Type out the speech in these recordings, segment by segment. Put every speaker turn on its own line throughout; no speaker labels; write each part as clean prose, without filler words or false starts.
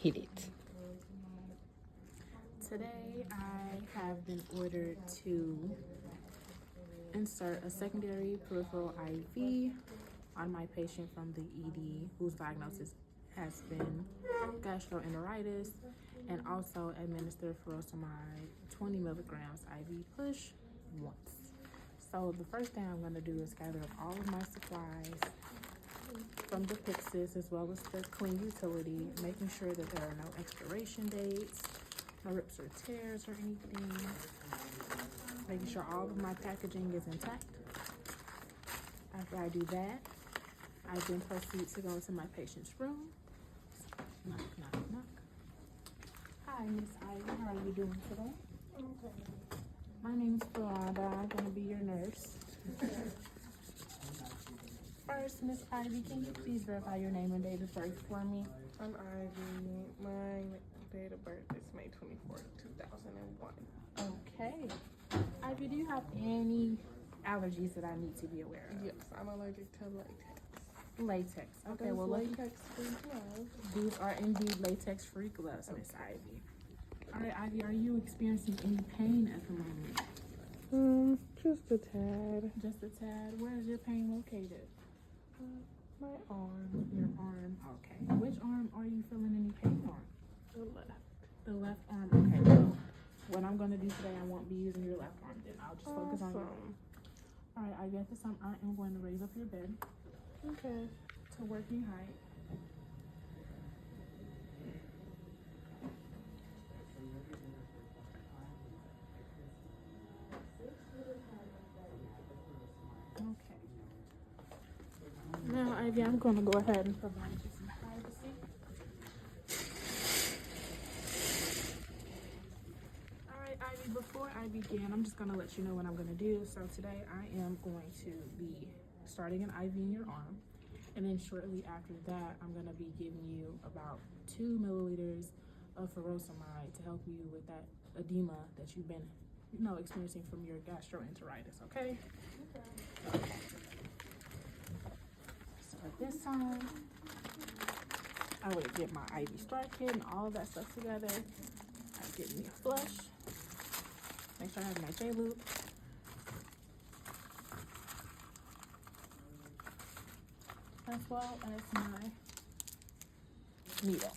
Hit it.
Today I have been ordered to insert a secondary peripheral IV on my patient from the ED whose diagnosis has been gastroenteritis, and also administer furosemide 20 milligrams IV push once. So the first thing I'm going to do is gather up all of my supplies from the Pyxis as well as the clean utility, making sure that there are no expiration dates, no rips or tears or anything, making sure all of my packaging is intact. After I do that, I then proceed to go into my patient's room. Knock, knock, knock. Hi, Miss Ivy. How are you doing today?
Okay.
My name's Florida. I'm going to be your nurse. First, Miss Ivy, can you please verify your name and date of birth for me?
I'm Ivy. My date of birth is May 24th, 2001.
Okay. Ivy, do you have any allergies that I need to be aware of?
Yes, I'm allergic to latex.
Latex. Okay,
Those
well,
latex-free gloves.
these are indeed latex-free gloves, Miss Ivy. All right, Ivy, are you experiencing any pain at the moment?
Just a tad.
Just a tad. Where is your pain located?
My arm.
Your arm. Okay. Which arm are you feeling any pain on?
The left.
The left arm. Okay. Well, what I'm going to do today, I won't be using your left arm. Then I'll just focus on your.
Awesome.
All right. I guess this time I am going to raise up your bed
Okay.
to working height. Okay. Now, Ivy, I'm going to go ahead and provide you some privacy. All right, Ivy, before I begin, I'm just going to let you know what I'm going to do. So today I am going to be starting an IV in your arm. And then shortly after that, I'm going to be giving you about 2 milliliters of furosemide to help you with that edema that you've been, experiencing from your gastroenteritis, okay? Okay. So at this time, I would get my IV start kit and all of that stuff together. I get me a flush. Make sure I have my J-loop. As well as my needle.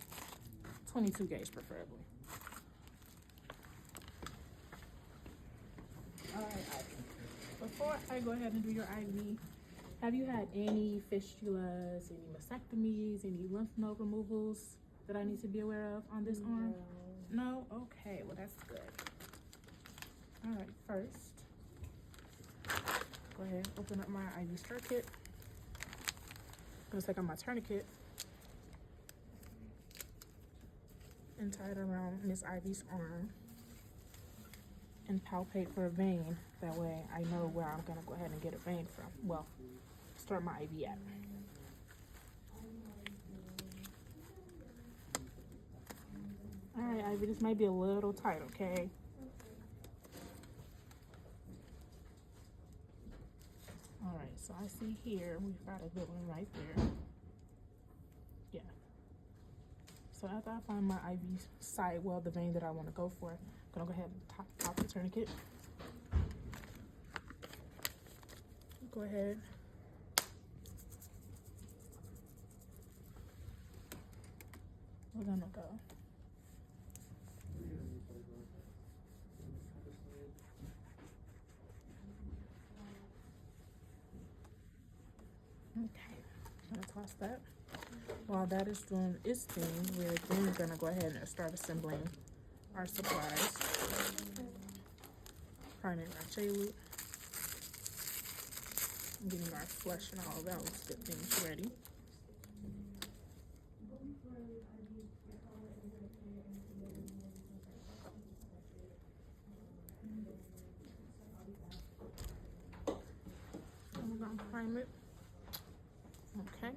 22 gauge preferably. All right, Ivy. Before I go ahead and do your IV, have you had any fistulas, any mastectomies, any lymph node removals that I need to be aware of on this arm? No? Okay, well that's good. All right, first, go ahead, open up my IV start kit. I'm gonna take out my tourniquet and tie it around Miss Ivy's arm and palpate for a vein. That way I know where I'm gonna go ahead and get a vein from. Well, start my IV at. All right, Ivy, this might be a little tight, okay? All right, so I see here we've got a good one right there. Yeah. So after I find my IV site, well, the vein that I want to go for, I'm gonna go ahead and pop the tourniquet. Go ahead. We're gonna go. Okay, I'm gonna toss that. While that is doing its thing, we're then gonna go ahead and start assembling our supplies. Priming our J-loop. Getting our flush and all of those good things ready. And we're gonna prime it. Okay.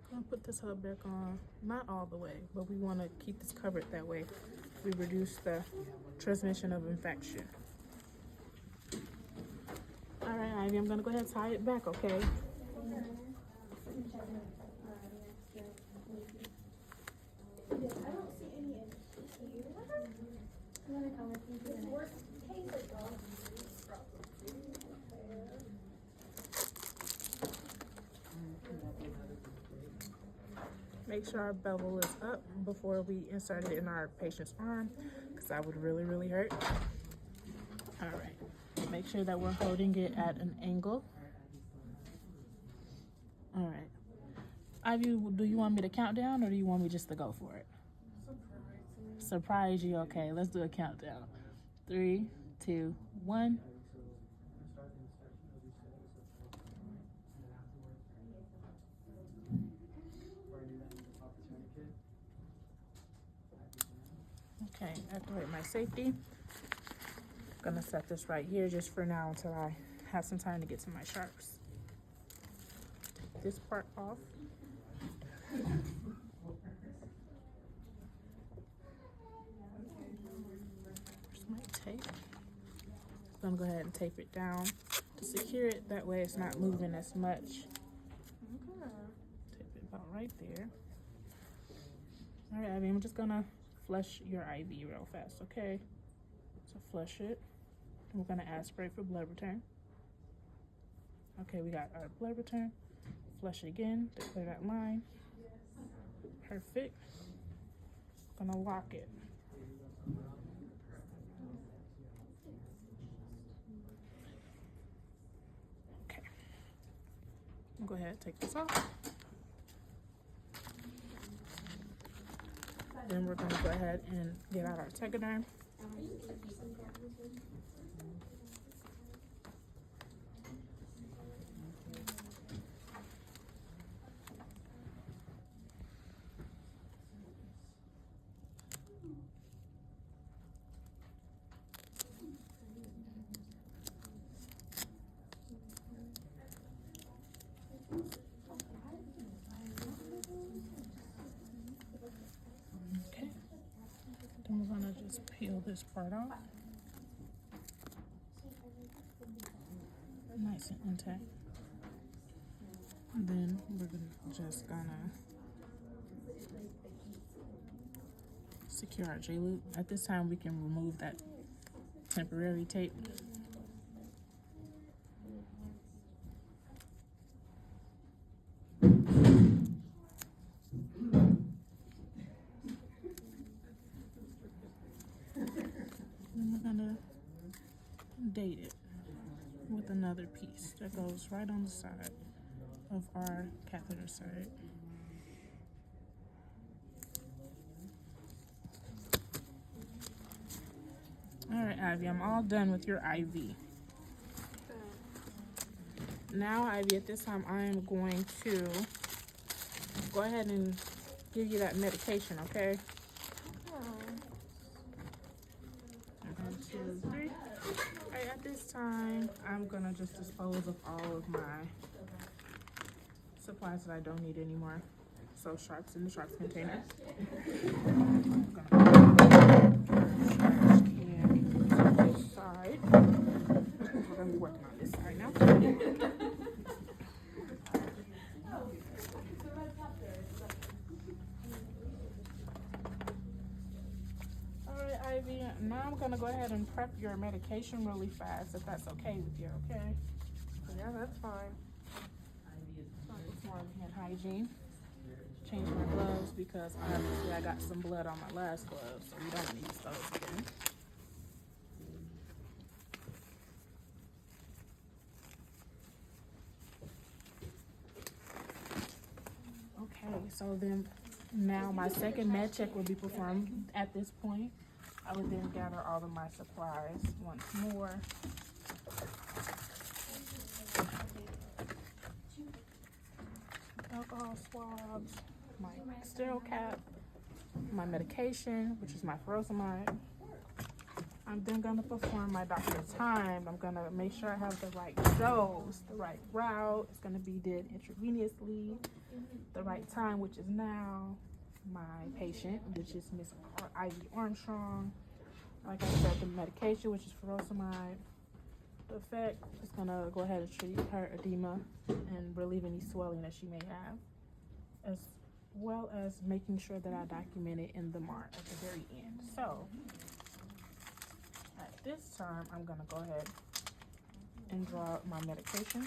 I'm gonna put this hub back on, not all the way, but we want to keep this covered. That way we reduce the transmission of infection. All right, Ivy, I'm gonna go ahead and tie it back, okay? Make sure our bevel is up before we insert it in our patient's arm, because that would really, really hurt. All right, make sure that we're holding it at an angle. All right. Ivy, do you want me to count down or do you want me just to go for it? Surprise you? Okay, let's do a countdown. 3, 2, 1. Okay, activate my safety. I'm gonna set this right here just for now until I have some time to get to my sharps. Take this part off. Here's my tape. I'm gonna go ahead and tape it down to secure it. That way it's not moving as much. Okay. Tape it about right there. All right, Abby, I'm just gonna flush your IV real fast, okay? So flush it. We're gonna aspirate for blood return. Okay, we got our blood return. Flush it again to clear that line. Perfect. Gonna lock it. Okay. Go ahead and take this off. Then we're gonna go ahead and get out our tegaderm. Okay. Then we're gonna just peel this part off. Nice and intact. And then we're just gonna secure our J-loop. At this time, we can remove that temporary tape. And we're gonna date it with another piece that goes right on the side of our catheter side. All right, Ivy, I'm all done with your IV. Now, Ivy, at this time, I am going to go ahead and give you that medication, okay? 1, 2, 3. All right, at this time, I'm gonna just dispose of all of my supplies that I don't need anymore. So sharps in the sharps container. I'm gonna sharps can to this side. We're gonna be working on this side now. Alright, Ivy, now I'm gonna go ahead and prep your medication really fast if that's okay with you, okay?
Yeah, that's fine.
It's more hand hygiene. Change my gloves because obviously I got some blood on my last glove, so we don't use those again. Okay, so then now my second med check will be performed at this point. I would then gather all of my supplies once more. Alcohol swabs, my sterile cap, my medication, which is my furosemide. I'm then gonna perform my doctor's time. I'm gonna make sure I have the right dose, the right route. It's gonna be did intravenously, the right time, which is now. My patient, which is Miss Ivy Armstrong. Like I said, the medication, which is furosemide. The effect is gonna go ahead and treat her edema and relieve any swelling that she may have, as well as making sure that I document it in the MAR at the very end. So at this time, I'm gonna go ahead and draw out my medication.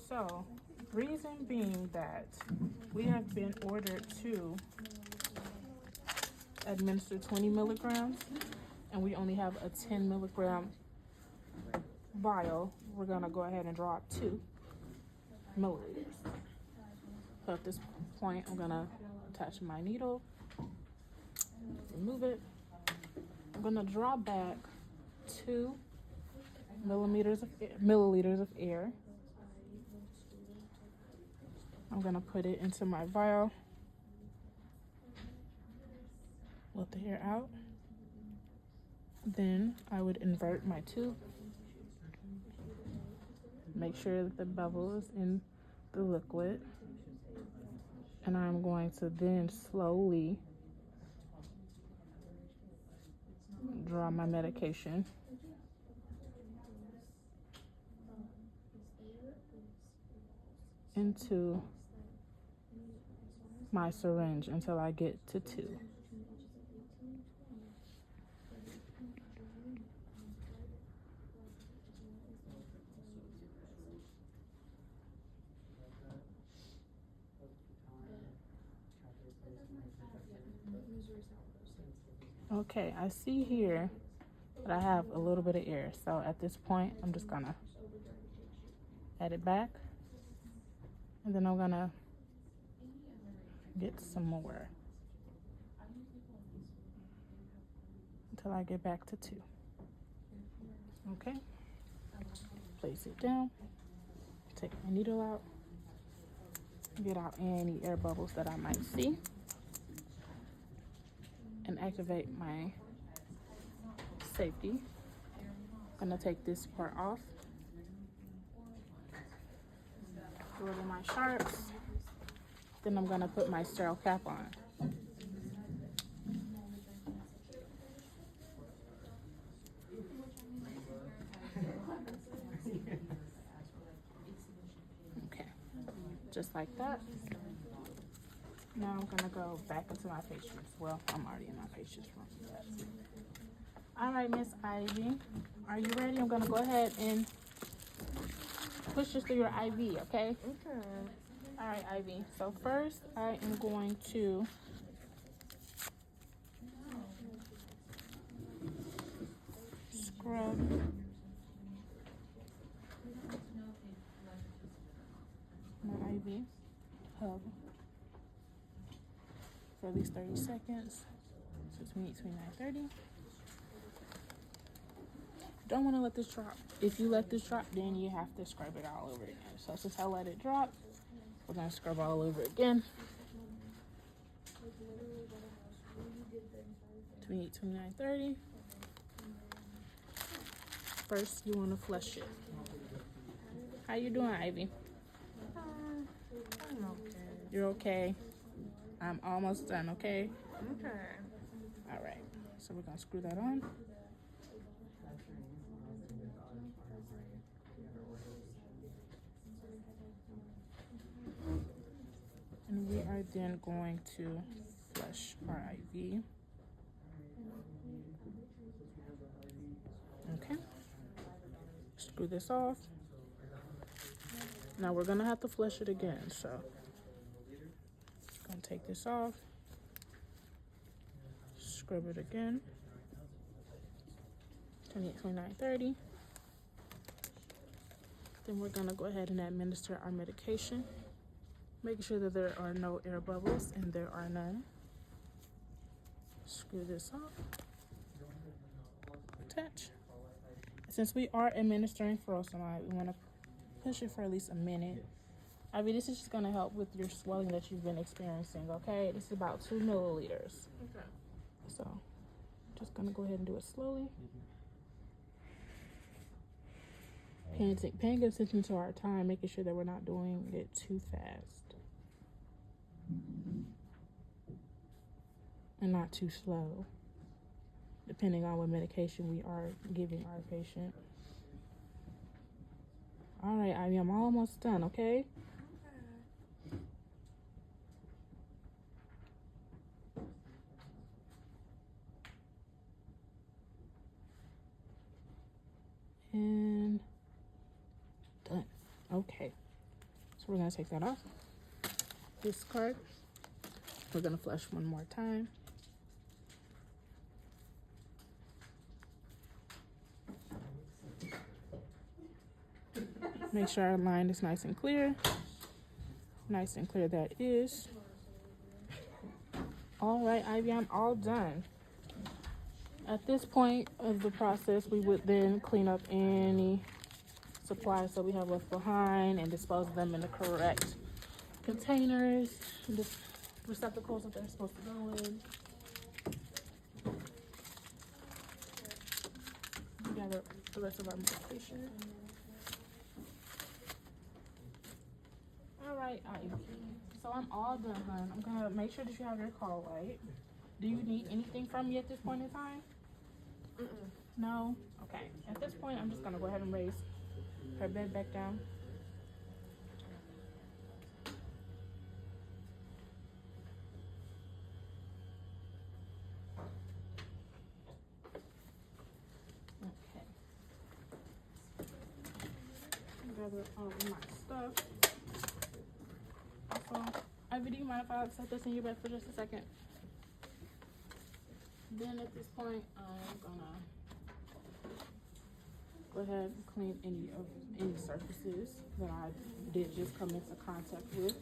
So reason being that We have been ordered to administer 20 milligrams, and we only have a 10 milligram vial. We're gonna go ahead and draw 2 milliliters. So at this point, I'm gonna attach my needle, remove it. I'm gonna draw back 2 milliliters of air. I'm gonna put it into my vial. Let the air out. Then I would invert my tube. Make sure that the bubble is in the liquid. And I'm going to then slowly draw my medication into my syringe until I get to 2. Okay, I see here that I have a little bit of air. So at this point, I'm just gonna add it back. And then I'm gonna get some more until I get back to 2. Okay, place it down, take my needle out, get out any air bubbles that I might see, and activate my safety. I'm gonna take this part off, throw it in my sharps, then I'm gonna put my sterile cap on. Okay, just like that. Now I'm gonna go back into my patients. Well, I'm already in my patient's room. All right, Miss Ivy, are you ready? I'm gonna go ahead and push this through your IV, okay?
Okay.
All right, Ivy. So first, I am going to scrub my IV hub for at least 30 seconds. So it's 29:30. Don't want to let this drop. If you let this drop, then you have to scrub it all over again. So since I let it drop, we're gonna scrub all over again. 29:30. First, you want to flush it. How you doing, Ivy?
I'm okay.
You're okay. I'm almost done. Okay.
Okay.
All right. So we're gonna screw that on. And we are then going to flush our IV. Okay. Screw this off. Now we're gonna have to flush it again, so gonna take this off, scrub it again. 29:30. Then we're gonna go ahead and administer our medication, making sure that there are no air bubbles, and there are none. Screw this off. Attach. Since we are administering furosemide, we want to push it for at least a minute. I mean, this is just going to help with your swelling that you've been experiencing, okay? This is about 2 milliliters.
Okay.
So, just going to go ahead and do it slowly. Paying attention to our time, making sure that we're not doing it too fast. And not too slow, depending on what medication we are giving our patient. All right, Ivy, I'm almost done, okay? And done. Okay, so we're gonna take that off. discard. We're gonna flush one more time. Make sure our line is nice and clear. Nice and clear that is. All right, Ivy, I'm all done. At this point of the process, we would then clean up any supplies that we have left behind and dispose of them in the correct containers, and the receptacles that they're supposed to go in. Gather the rest of our medication. All right, Ivy. So I'm all done, hon. I'm gonna make sure that you have your call light. Do you need anything from me at this point in time? No? Okay. At this point, I'm just gonna go ahead and raise her bed back down. Okay. Gather all of my stuff. Also, Ivy, do you mind if I set this in your bed for just a second? Then at this point, I'm gonna go ahead and clean any surfaces that I did just come into contact with.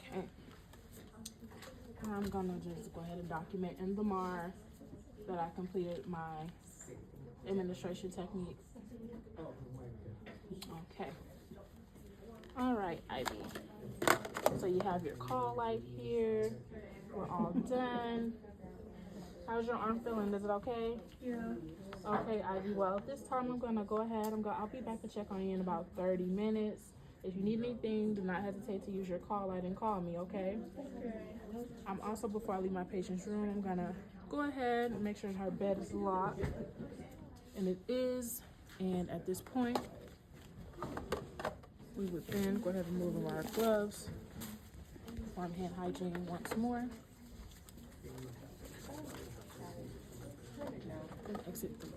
Okay. I'm gonna just go ahead and document in the MAR that I completed my administration techniques. Okay. All right, Ivy. So you have your call light here. We're all done. How's your arm feeling? Is it okay?
Yeah.
Okay, Ivy. Well, at this time, I'm gonna go ahead. I'll be back to check on you in about 30 minutes. If you need anything, do not hesitate to use your call light and call me, okay?
Okay.
I'm also, before I leave my patient's room, I'm gonna go ahead and make sure her bed is locked. And it is. And at this point, we would then go ahead and remove our gloves. Perform hand hygiene once more. And exit the